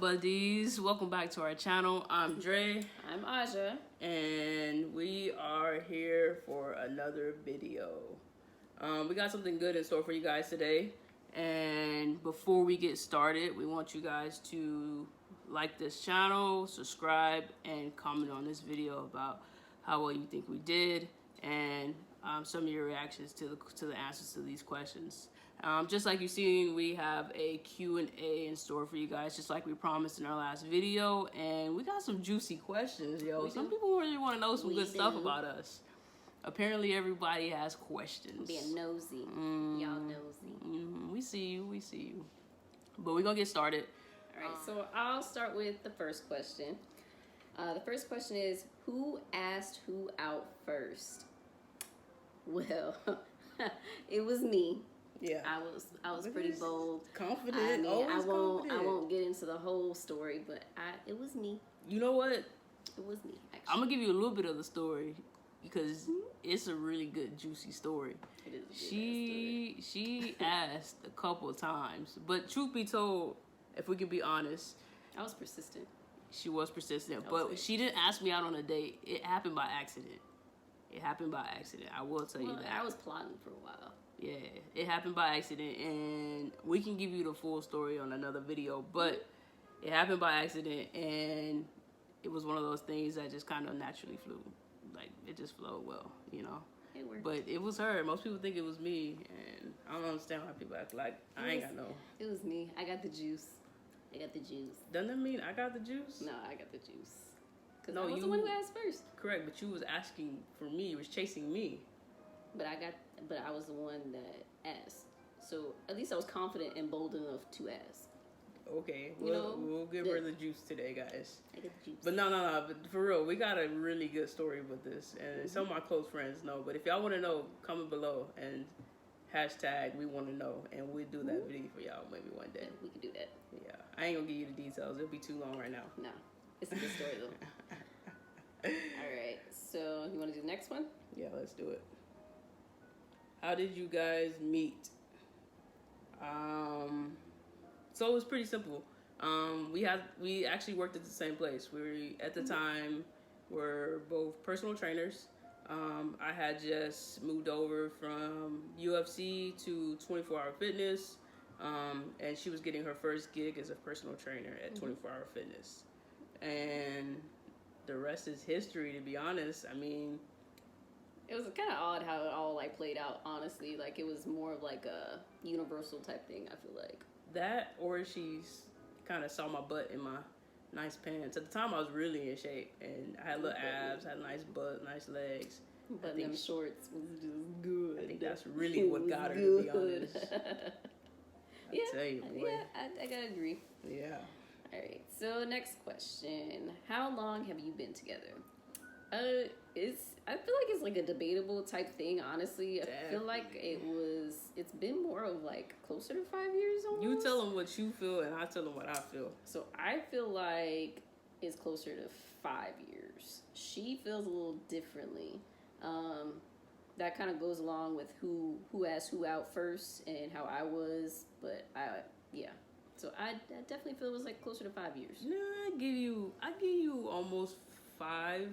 buddies? Welcome back to our channel. I'm Dre. I'm Ajah. And we are here for another video. We got something good in store for you guys today. And before we get started, we want you guys to like this channel, subscribe, and comment on this video about how well you think we did and some of your reactions to the answers to these questions. Just like you've seen, we have a Q&A in store for you guys, just like we promised in our last video. And we got some juicy questions, yo. Some people really want to know some good stuff about us. Apparently, everybody has questions. Being nosy. Y'all nosy. We see you. But we're going to get started. All right, so I'll start with the first question. The first question is, who asked who out first? Well, it was me. Yeah, I was pretty bold, confident. I won't get into the whole story, but it was me. You know what? It was me. Actually, I'm gonna give you a little bit of the story because it's a really good, juicy story. It is a good story. She asked a couple of times, but truth be told, if we can be honest, I was persistent. She was persistent, but she didn't ask me out on a date. It happened by accident. I will tell you that. I was plotting for a while. Yeah, it happened by accident, and we can give you the full story on another video, but it happened by accident, and it was one of those things that just kind of naturally flew. Like, it just flowed well, you know? It worked. But it was her. Most people think it was me, and I don't understand why people act like I ain't got no. It was me. I got the juice. Doesn't that mean I got the juice? No, I got the juice. Because no, I was the one who asked first. Correct, but you was asking for me. You was chasing me. But I was the one that asked. So at least I was confident and bold enough to ask. Okay, we'll give her the juice today, guys. I get the juice. But no. But for real, we got a really good story with this, and some of my close friends know. But if y'all want to know, comment below and hashtag we want to know, and we'll do that video for y'all maybe one day. Yeah, we can do that. Yeah, I ain't gonna give you the details. It'll be too long right now. No, it's a good story though. All right, so you want to do the next one? Yeah, let's do it. How did you guys meet? So it was pretty simple. We actually worked at the same place. We at the time were both personal trainers. I had just moved over from UFC to 24-Hour Fitness, and she was getting her first gig as a personal trainer at 24-Hour Fitness. And the rest is history, to be honest. I mean, it was kind of odd how it all played out, honestly. Like, it was more of like a universal type thing, I feel like. That, or she's kind of saw my butt in my nice pants. At the time, I was really in shape, and I had little abs, had a nice butt, nice legs. But them shorts was just good. I think that's really what got her, to be honest. I tell you, boy. Yeah, I gotta agree. Yeah. All right, so next question. How long have you been together? I feel like it's like a debatable type thing, honestly. I feel like it's been more of like closer to 5 years almost. You tell them what you feel and I tell them what I feel. So I feel like it's closer to 5 years. She feels a little differently. That kind of goes along with who asked who out first and how I was, but so I definitely feel it was like closer to 5 years. No, I give you almost 5.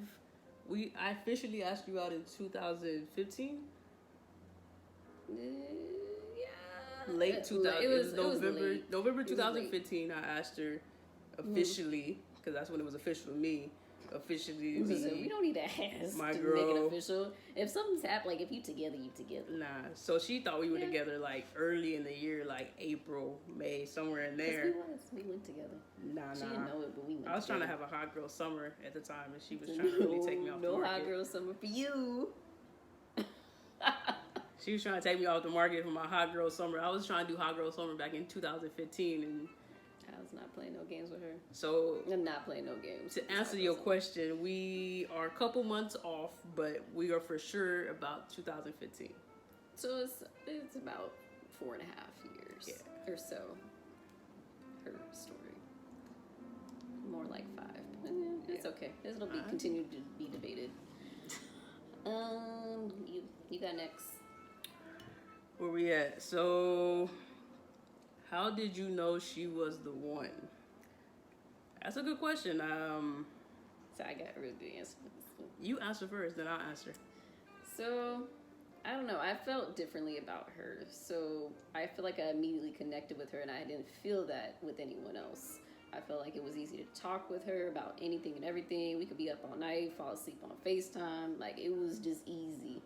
I officially asked you out in 2015. Yeah. Late 2000. It was November 2015. Late. I asked her officially, because that's when it was official to me. Officially, we don't need to ask my to girl. make it official. If something's happened, like if you together, you together. Nah. So she thought we were together like early in the year, like April, May, somewhere in there. We went together. Nah. She didn't know it, but we went. I was trying to have a hot girl summer at the time, and she was trying to really take me off the market. No hot girl summer for you. She was trying to take me off the market for my hot girl summer. I was trying to do hot girl summer back in 2015, and I was not playing no games with her. So I'm not playing no games. To answer your question, we are a couple months off, but we are for sure about 2015. So it's about 4.5 years or so. Her story. More like 5. It's okay. It'll be continued to be debated. You got next. Where we at? So, how did you know she was the one? That's a good question. So I got a really good answer for this one. You answer first, then I'll answer. So, I don't know. I felt differently about her. So, I feel like I immediately connected with her, and I didn't feel that with anyone else. I felt like it was easy to talk with her about anything and everything. We could be up all night, fall asleep on FaceTime. Like, it was just easy.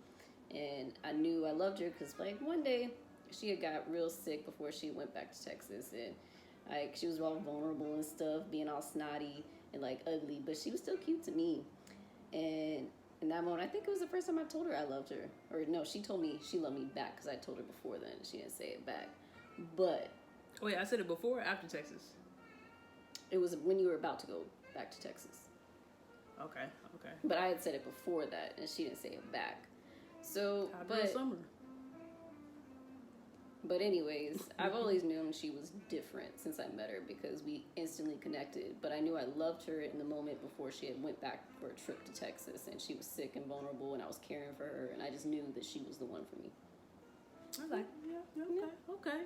And I knew I loved her because, like, one day she had got real sick before she went back to Texas. And, like, she was all vulnerable and stuff, being all snotty and, like, ugly. But she was still cute to me. And in that moment, I think it was the first time I told her I loved her. Or, no, she told me she loved me back because I told her before then. She didn't say it back. But... Wait, I said it before or after Texas? It was when you were about to go back to Texas. Okay. But I had said it before that, and she didn't say it back. So, summer. But anyways, I've always known she was different since I met her because we instantly connected. But I knew I loved her in the moment before she had went back for a trip to Texas, and she was sick and vulnerable, and I was caring for her, and I just knew that she was the one for me. Okay.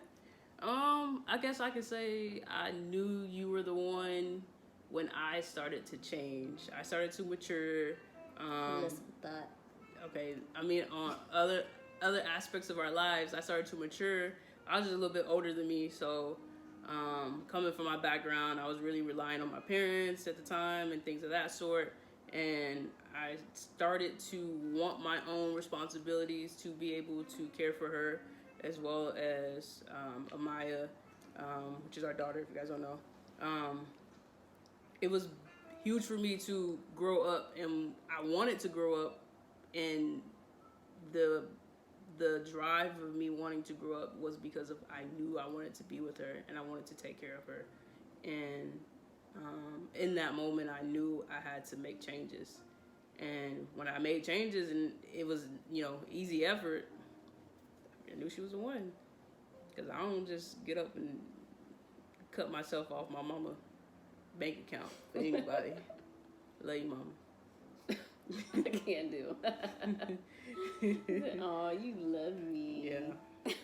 I guess I could say I knew you were the one when I started to change. I started to mature. Listen to that. Okay, I mean on other aspects of our lives, I started to mature. I was just a little bit older than me, so coming from my background, I was really relying on my parents at the time and things of that sort. And I started to want my own responsibilities to be able to care for her, as well as Amaya, which is our daughter, if you guys don't know. It was huge for me to grow up, and I wanted to grow up, and the drive of me wanting to grow up was because of I knew I wanted to be with her, and I wanted to take care of her. And in that moment, I knew I had to make changes. And when I made changes, and it was, easy effort, I knew she was the one. Because I don't just get up and cut myself off my mama bank account for anybody. Love you, mama. I can't do. Oh, you love me. Yeah,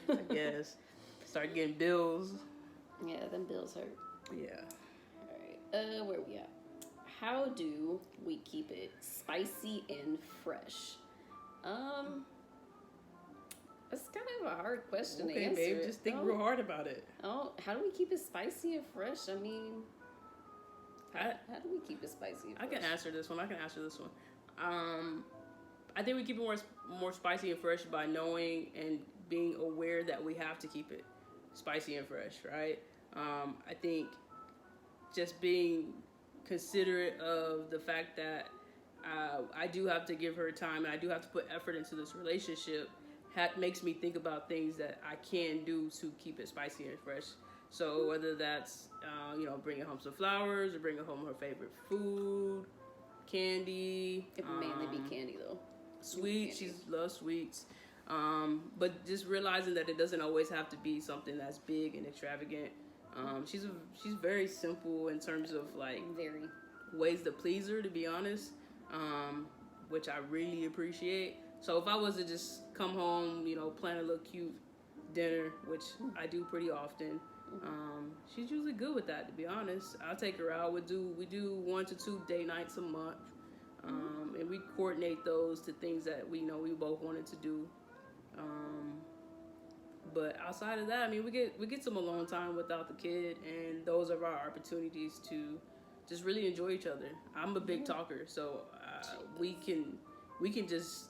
I guess. Start getting bills. Yeah, them bills hurt. Yeah. All right. Where we at? How do we keep it spicy and fresh? That's kind of a hard question to answer. Okay, babe, just think real hard about it. Oh, how do we keep it spicy and fresh? I mean, how do we keep it spicy and fresh? I can answer this one. I think we keep it more spicy and fresh by knowing and being aware that we have to keep it spicy and fresh, right? I think just being considerate of the fact that I do have to give her time and I do have to put effort into this relationship makes me think about things that I can do to keep it spicy and fresh. So whether that's, bringing home some flowers or bringing home her favorite food, candy. It would mainly be candy, though. Sweets. She loves sweets. But just realizing that it doesn't always have to be something that's big and extravagant. She's very simple in terms of ways to please her, to be honest, which I really appreciate. So if I was to just come home, plan a little cute dinner, which I do pretty often, she's usually good with that, to be honest. I'll take her out. We do 1 to 2 date nights a month, and we coordinate those to things that we both wanted to do. But outside of that, I mean, we get some alone time without the kid, and those are our opportunities to just really enjoy each other. I'm a big talker, so we can just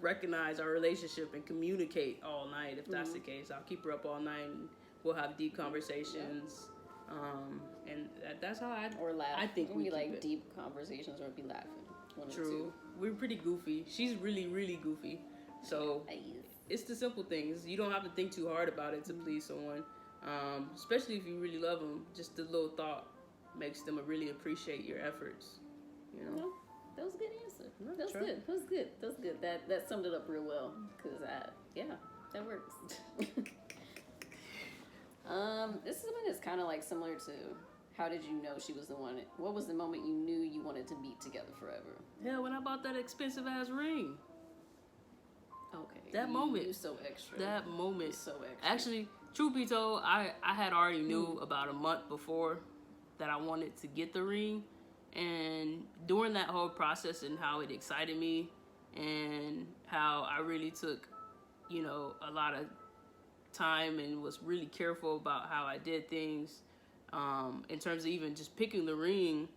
recognize our relationship and communicate all night if that's the case. I'll keep her up all night and we'll have deep conversations. And that's how I think we keep it. Deep conversations or be laughing. True. We're pretty goofy. She's really, really goofy. So it's the simple things. You don't have to think too hard about it to please someone. Especially if you really love them. Just the little thought makes them really appreciate your efforts. No, that was a good answer. That was good. That summed it up real well. Because, that works. This is one that's kind of similar to how did you know she was the one? What was the moment you knew you wanted to be together forever? Yeah, when I bought that expensive ass ring. Okay. That moment. You're so extra. That moment. You're so extra. Actually, truth be told, I had already knew about a month before that I wanted to get the ring. And during that whole process and how it excited me and how I really took, you know, a lot of time and was really careful about how I did things, in terms of even just picking the ring,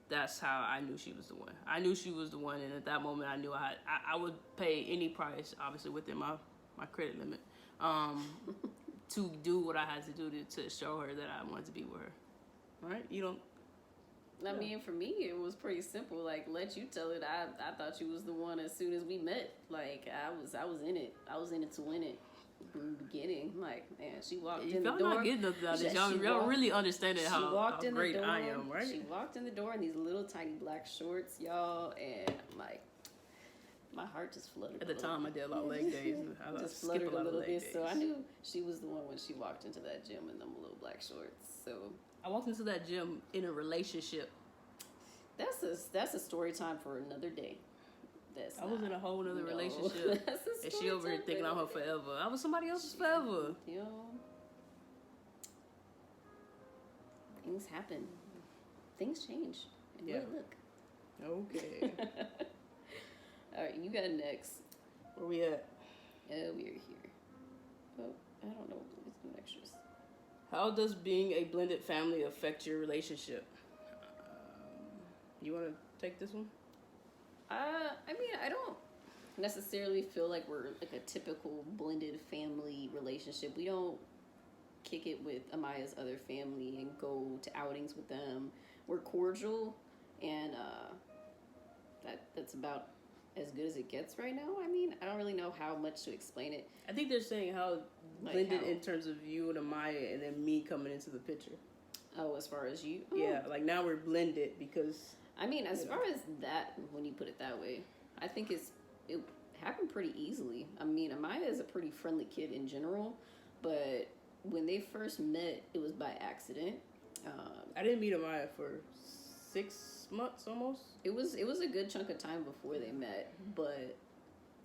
that's how I knew she was the one. I knew she was the one, and at that moment I knew I would pay any price, obviously within my credit limit, to do what I had to do to show her that I wanted to be with her. Right? You don't... I mean, for me, it was pretty simple. Like, let you tell it. I thought you was the one as soon as we met. Like, I was in it. I was in it to win it from the beginning. Like, man, she walked in the door. Y'all not getting nothing out of this. Y'all really understanding how great I am, right? She walked in the door in these little tiny black shorts, y'all, and I'm like, my heart just fluttered. At the time, I did a lot of leg days. I just fluttered a little bit, so I knew she was the one when she walked into that gym in them little black shorts. So I walked into that gym in a relationship. That's a story time for another day. I was in a whole other relationship. And she over here thinking I'm her forever. I was somebody else's forever. You know, things happen. Things change. And yeah. Look. Okay. All right, you got next. Where we at? We are here. Oh, I don't know. Let's do extras. How does being a blended family affect your relationship? You want to take this one? I mean, I don't necessarily feel like we're like a typical blended family relationship. We don't kick it with Amaya's other family and go to outings with them. We're cordial, and that's about as good as it gets right now. I mean, I don't really know how much to explain it. I think they're saying how blended in terms of you and Amaya, and then me coming into the picture. Oh, as far as you? Oh. Yeah, like now we're blended because... I mean, as far as that, when you put it that way, I think it happened pretty easily. I mean, Amaya is a pretty friendly kid in general, but when they first met, it was by accident. I didn't meet Amaya for 6 months almost. It was a good chunk of time before they met, but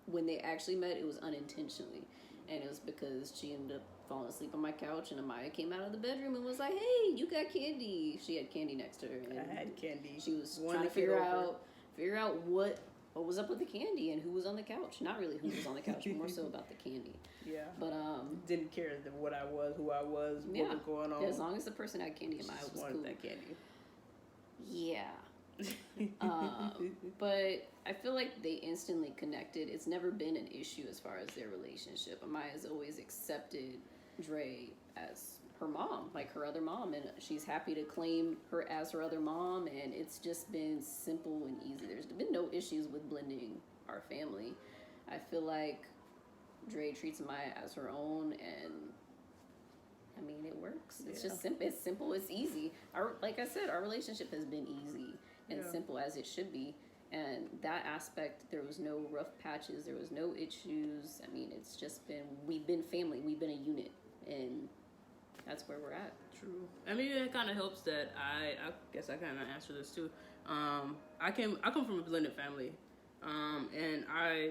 when they actually met, it was unintentionally, and it was because she ended up falling asleep on my couch, and Amaya came out of the bedroom and was like, "Hey, you got candy." She had candy next to her. And I had candy. She was trying to figure out what was up with the candy and who was on the couch. Not really who was on the couch, but more so about the candy. Yeah. But didn't care what I was, who I was, what was going on. As long as the person had candy, Amaya was cool. That candy. Yeah. But I feel like they instantly connected. It's never been an issue as far as their relationship. Amaya's always accepted Dre as her mom, like her other mom, and she's happy to claim her as her other mom, and it's just been simple and easy. There's been no issues with blending our family. I feel like Dre treats Amaya as her own, and I mean, it works. It's just simple. It's simple. It's easy. Like I said, our relationship has been easy and simple as it should be. And that aspect, there was no rough patches. There was no issues. I mean, it's just been, we've been family. We've been a unit. And that's where we're at. True. I mean, it kind of helps that I guess I kind of answer this too. I come from a blended family. And I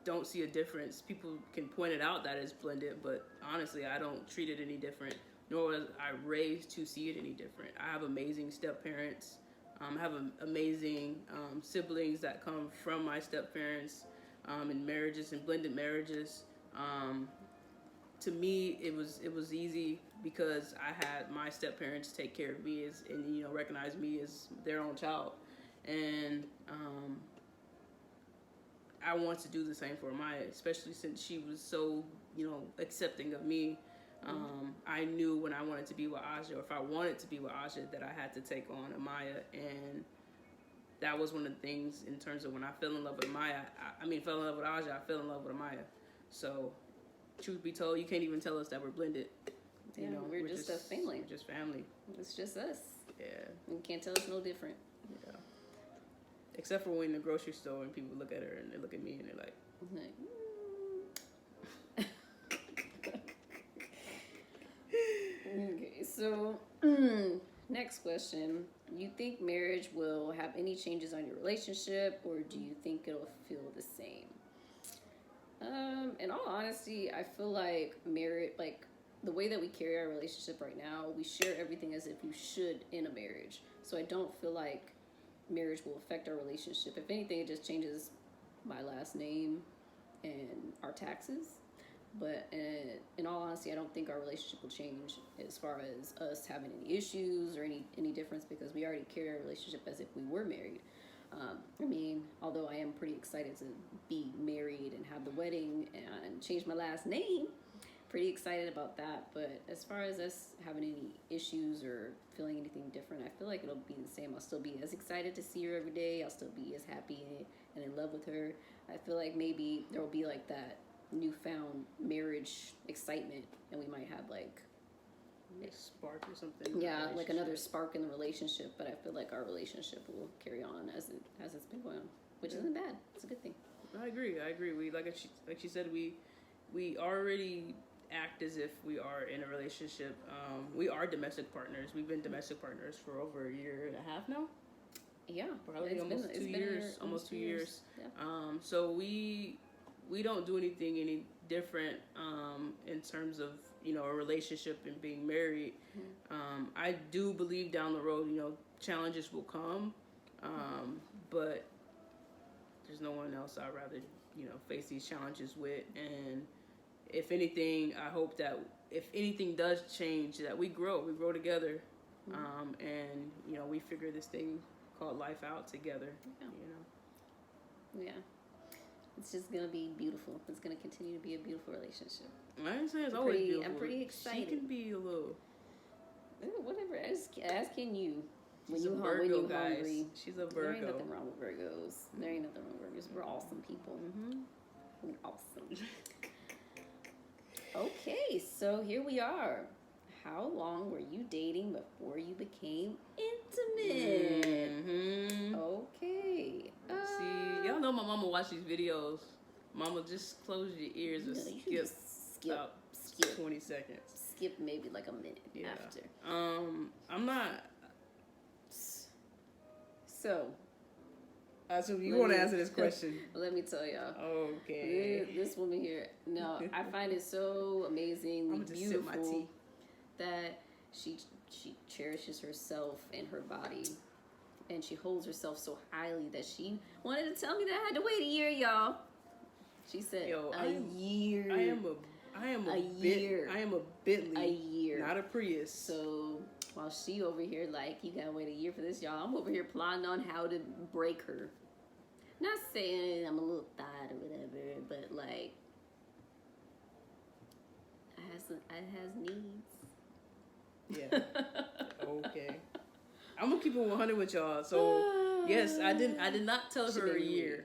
don't see a difference. People can point it out that it's blended, but honestly, I don't treat it any different, nor was I raised to see it any different. I have amazing step-parents. I have amazing siblings that come from my step-parents in marriages and blended marriages. To me, it was easy because I had my step-parents take care of me and recognize me as their own child. And I want to do the same for Amaya, especially since she was so, accepting of me. I knew when I wanted to be with Ajah, or if I wanted to be with Ajah, that I had to take on Amaya. And that was one of the things in terms of when I fell in love with Amaya. Fell in love with Ajah, I fell in love with Amaya. So, truth be told, you can't even tell us that we're blended. Yeah, we're just a family. We're just family. It's just us. Yeah. You can't tell us no different. Yeah. Except for when in the grocery store and people look at her and they look at me and they're like, Okay, so next question. You think marriage will have any changes on your relationship, or do you think it'll feel the same? In all honesty, I feel like the way that we carry our relationship right now, we share everything as if we should in a marriage. So I don't feel like marriage will affect our relationship. If anything, it just changes my last name and our taxes. But in all honesty, I don't think our relationship will change as far as us having any issues or any difference, because we already carry our relationship as if we were married. I mean, although I am pretty excited to be married and have the wedding and change my last name, pretty excited about that. But as far as us having any issues or feeling anything different, I feel like it'll be the same. I'll still be as excited to see her every day. I'll still be as happy and in love with her. I feel like maybe there will be like that newfound marriage excitement, and we might have like a spark or something. Yeah, like another spark in the relationship. But I feel like our relationship will carry on as it's been going on, which isn't bad. It's a good thing. I agree. We like she said, we already act as if we are in a relationship. We are domestic partners. We've been domestic partners for over a year and a half now. Yeah, probably almost 2 years. Almost 2 years. Yeah. So we don't do anything any different in terms of, you know, a relationship and being married. I do believe down the road, you know, challenges will come, but there's no one else I'd rather, you know, face these challenges with. And if anything, I hope that if anything does change, that we grow together, and, you know, we figure this thing called life out together. Yeah. You know. Yeah. It's just gonna be beautiful. It's gonna continue to be a beautiful relationship. I didn't say it's always beautiful. I'm pretty excited. She can be a little. Whatever. As can you. She's a Virgo, guys. She's a Virgo. There ain't nothing wrong with Virgos. There ain't nothing wrong with Virgos. We're awesome people. We're awesome. Okay, so here we are. How long were you dating before you became intimate? Okay. See, y'all know my mama watch these videos. Mama, just close your ears and skip 20 seconds. Skip maybe like a minute after. I'm not. So. So you want to answer this question? Let me tell y'all. Okay. This woman here. No, I find it so amazingly beautiful that she cherishes herself and her body, and she holds herself so highly that she wanted to tell me that I had to wait a year, y'all. She said, year. I am a year. I am a Bentley. A year. Not a Prius. So while she over here like, you gotta wait a year for this, y'all, I'm over here plotting on how to break her. Not saying I'm a little tired or whatever, but like, I has needs. Yeah. Okay. I'm gonna keep it 100 with y'all. So yes, I did not tell her a year,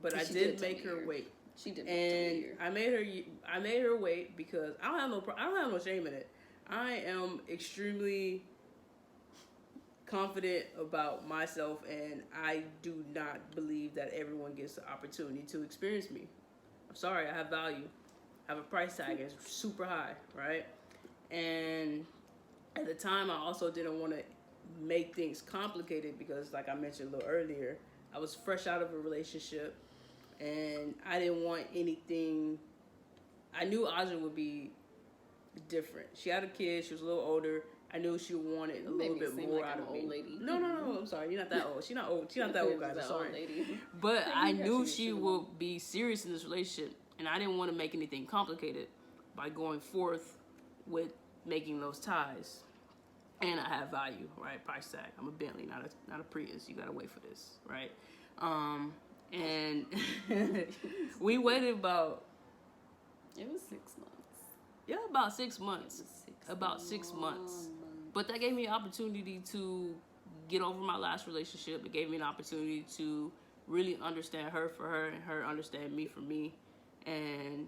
but I did make her wait. She did. And I made her wait because I don't have no shame in it. I am extremely confident about myself, and I do not believe that everyone gets the opportunity to experience me. I'm sorry, I have value. I have a price tag. It's super high, right? And at the time, I also didn't want to make things complicated because, like I mentioned a little earlier, I was fresh out of a relationship, and I didn't want anything. I knew Ajah would be different. She had a kid. She was a little older. I knew she wanted a little bit more out of me. Lady. No. I'm sorry. You're not that old. She's not old. She's not that old, guys. I'm sorry. Lady. But I knew she would be serious in this relationship, and I didn't want to make anything complicated by going forth with making those ties. And I have value, right? Price tag. I'm a Bentley, not a Prius. You gotta wait for this, right? And we waited about. It was 6 months. Yeah, about 6 months. About 6 months. But that gave me an opportunity to get over my last relationship. It gave me an opportunity to really understand her for her and her understand me for me. And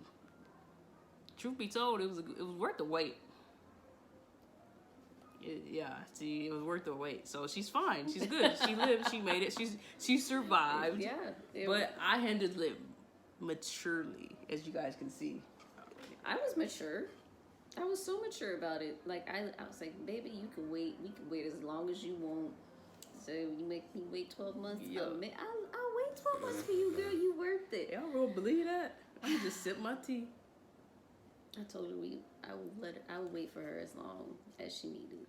truth be told, it was worth the wait. It was worth the wait. So she's fine. She's good. She lived. She made it. She survived. Yeah. But I handled it maturely, as you guys can see. I was mature. I was so mature about it. Like I was like, baby, you can wait. We can wait as long as you want. So you make me wait 12 months. Yeah. I'll wait 12 months for you, girl. You worth it. Y'all really believe that? I just sip my tea. I told her I would wait for her as long as she needed.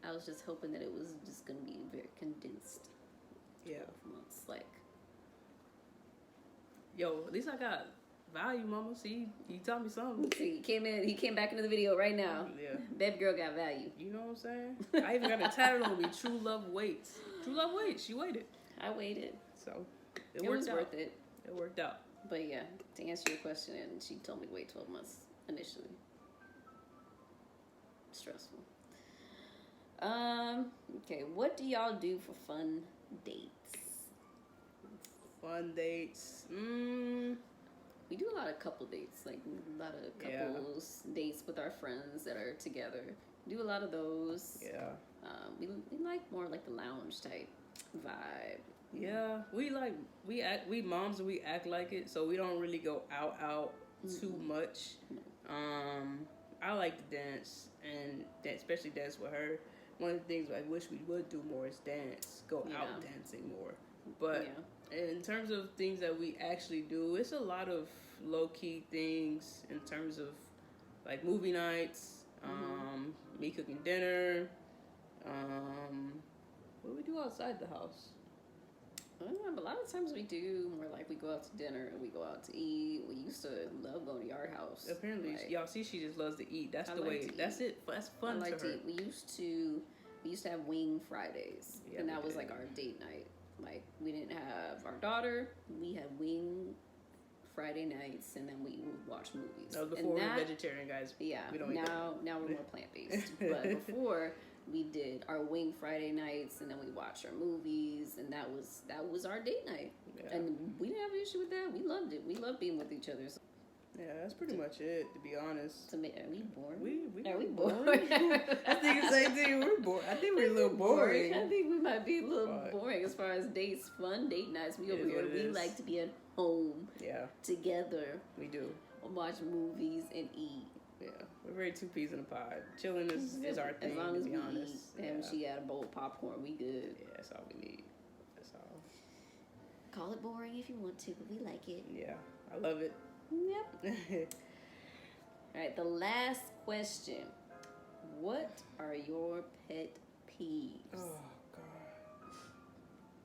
I was just hoping that it was just gonna be very condensed. Yeah. 12 months, like. Yo, at least I got value, mama. See, you taught me something. See, he came back into the video right now. Yeah. Baby girl got value. You know what I'm saying? I even got it tatted on me. True love waits. True love waits. She waited. I waited. So It worked was out. worth it. It worked out. But yeah, to answer your question, and she told me to wait 12 months initially. Stressful. Okay, what do y'all do for fun dates? Fun dates. We do a lot of couple dates, like a lot of couples dates with our friends that are together. We do a lot of those. Yeah. We like more like the lounge type vibe. Yeah, we moms and we act like it, so we don't really go out too much. I like to dance and especially dance with her. One of the things I wish we would do more is dance, go out dancing more. But in terms of things that we actually do, it's a lot of low key things in terms of like movie nights, me cooking dinner. What do we do outside the house? I don't know, but a lot of times we do. We're like, we go out to dinner and we go out to eat. We used to love going to Yard House. Apparently, like, y'all see, she just loves to eat. That's the way. That's it. That's fun I like to her. eat. We used to have wing Fridays, Yeah, and that was like our date night. Like we didn't have our daughter. We had wing Friday nights, and then we would watch movies. That was before we were vegetarian, guys. Yeah. We don't now we're more plant based. But before, we did our wing Friday nights, and then we watched our movies, and that was our date night. Yeah. And we didn't have an issue with that. We loved it. We loved being with each other. So Yeah, that's pretty much it, to be honest. are we boring? Are we boring? I think the same thing. We're boring. I think we're a little boring. I think we might be a little boring as far as dates, fun date nights. We over here, we like to be at home. Yeah. Together. We do. Watch movies and eat. Yeah, we're very two peas in a pod. Chilling is our thing. As long as to be we honest. eat and she had a bowl of popcorn, we good. Yeah, that's all we need. That's all. Call it boring if you want to, but we like it. Yeah, I love it. Yep. All right, the last question. What are your pet peeves? Oh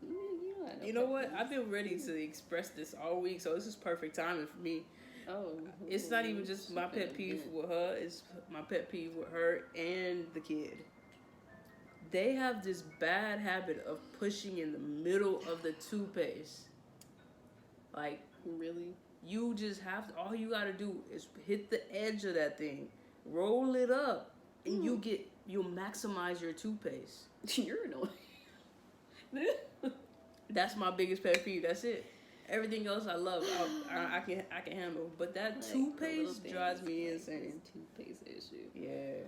God. You know what? I've been ready to express this all week, so this is perfect timing for me. Oh. It's not even just my pet peeve with her. It's my pet peeve with her and the kid. They have this bad habit of pushing in the middle of the toothpaste. Like, really? You just have to, all you gotta do is hit the edge of that thing, roll it up, and you'll maximize your toothpaste. You're annoying. That's my biggest pet peeve. That's it. Everything else I love, I can handle, but that like toothpaste drives me insane. Toothpaste issue. Yeah.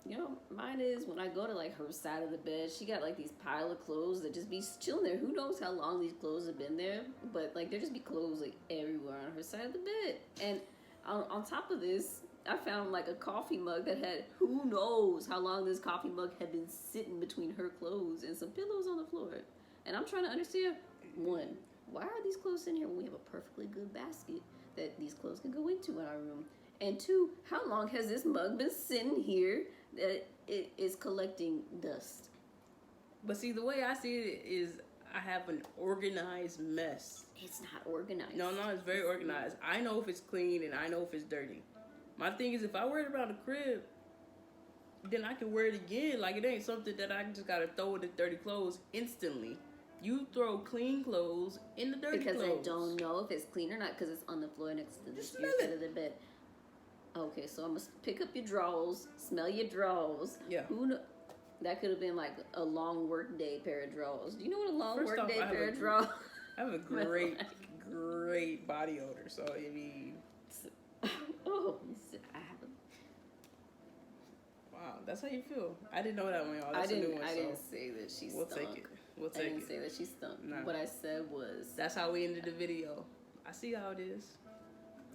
You know, mine is when I go to like her side of the bed, she got like these pile of clothes that just be chilling there. Who knows how long these clothes have been there, but like there just be clothes like everywhere on her side of the bed. And on top of this, I found like a coffee mug that had who knows how long this coffee mug had been sitting between her clothes and some pillows on the floor. And I'm trying to understand, one, why are these clothes sitting here when we have a perfectly good basket that these clothes can go into in our room? And two, how long has this mug been sitting here that it is collecting dust? But see, the way I see it is I have an organized mess. It's not organized. No, it's very organized. I know if it's clean and I know if it's dirty. My thing is, if I wear it around the crib, then I can wear it again. Like, it ain't something that I just gotta throw in the dirty clothes instantly. You throw clean clothes in the dirty clothes. Because I don't know if it's clean or not because it's on the floor next to your side of the bed. Okay, so I'm going to pick up your drawers, smell your drawers. Yeah. That could have been like a long work day pair of drawers. Do you know what a long work day pair of drawers? I have a great, great body odor. So, I mean... Oh, I have a... Wow, that's how you feel. I didn't know that one, y'all. That's a new one. I didn't say that she stunk. We'll take it. I didn't say that she stunk. No. What I said was... That's how we ended the video. I see how it is.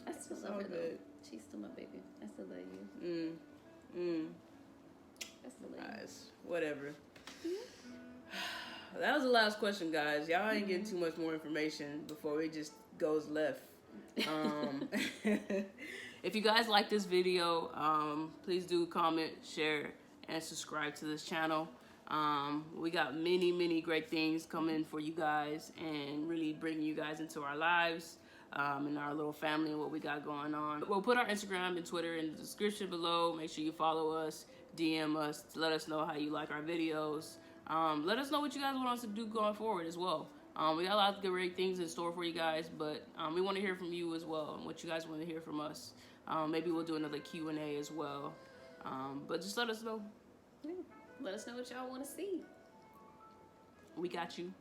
I still love her, though. She's still my baby. I still love you. I still love you. Guys, whatever. That was the last question, guys. Y'all ain't getting too much more information before it just goes left. If you guys like this video, please do comment, share, and subscribe to this channel. We got many great things coming for you guys and really bringing you guys into our lives and our little family and what we got going on. We'll put our Instagram and Twitter in the description below. Make sure you follow us, DM us, let us know how you like our videos. Let us know what you guys want us to do going forward as well. We got a lot of great things in store for you guys, but we want to hear from you as well and what you guys want to hear from us. Maybe we'll do another Q&A as well. But just let us know. Yeah. Let us know what y'all want to see. We got you.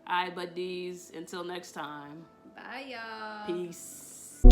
All right, buddies. Until next time. Bye, y'all. Peace.